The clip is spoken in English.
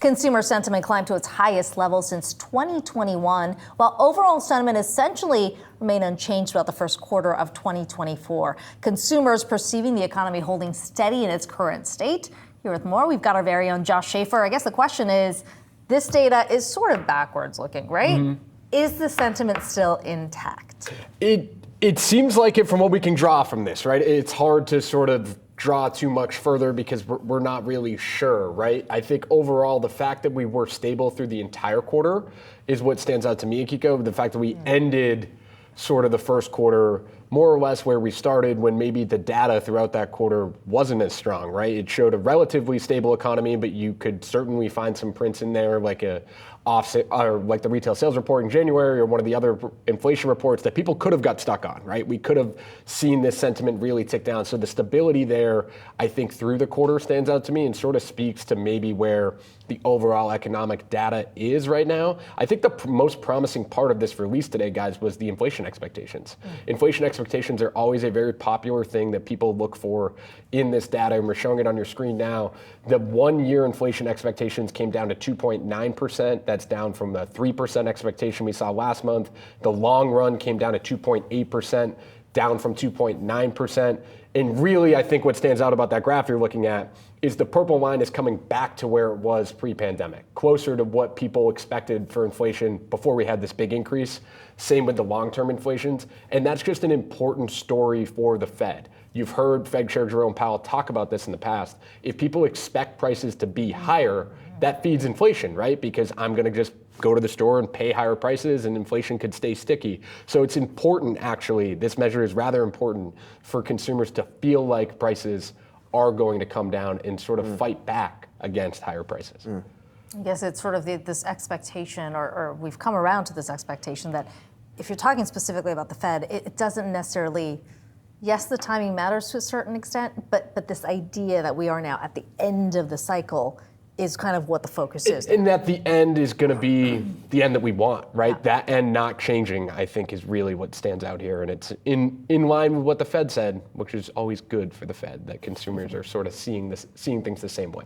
Consumer sentiment climbed to its highest level since 2021, while overall sentiment essentially remained unchanged throughout the first quarter of 2024. Consumers perceiving the economy holding steady in its current state. Here with more, we've got our very own Josh Schaefer. I guess the question is, this data is sort of backwards looking, right? Mm-hmm. Is the sentiment still intact? It seems like it from what we can draw from this, right? It's hard to sort of draw too much further because we're not really sure, right? I think overall, the fact that we were stable through the entire quarter is what stands out to me, Akiko. The fact that we ended sort of the first quarter more or less where we started when maybe the data throughout that quarter wasn't as strong, right? It showed a relatively stable economy, but you could certainly find some prints in there like a offset, or like the retail sales report in January or one of the other inflation reports that people could have got stuck on, right? We could have seen this sentiment really tick down. So the stability there, I think through the quarter stands out to me and sort of speaks to maybe where the overall economic data is right now. I think the most promising part of this release today, guys, was the inflation expectations. Inflation expectations are always a very popular thing that people look for in this data, and we're showing it on your screen now. The 1 year inflation expectations came down to 2.9%. That's down from the 3% expectation we saw last month. The long run came down to 2.8%, down from 2.9%. And really, I think what stands out about that graph you're looking at is the purple line is coming back to where it was pre-pandemic, closer to what people expected for inflation before we had this big increase. Same with the long-term inflations. And that's just an important story for the Fed. You've heard Fed Chair Jerome Powell talk about this in the past. If people expect prices to be higher, that feeds inflation, right? Because I'm going to just go to the store and pay higher prices and inflation could stay sticky. So it's important, actually, this measure is rather important for consumers to feel like prices are going to come down and sort of fight back against higher prices. I guess it's sort of this expectation, or we've come around to this expectation that if you're talking specifically about the Fed, it doesn't necessarily, yes, the timing matters to a certain extent, but this idea that we are now at the end of the cycle is kind of what the focus is. And that the end is going to be the end that we want, right? Yeah. That end not changing, I think, is really what stands out here. And it's in line with what the Fed said, which is always good for the Fed, that consumers are sort of seeing things the same way.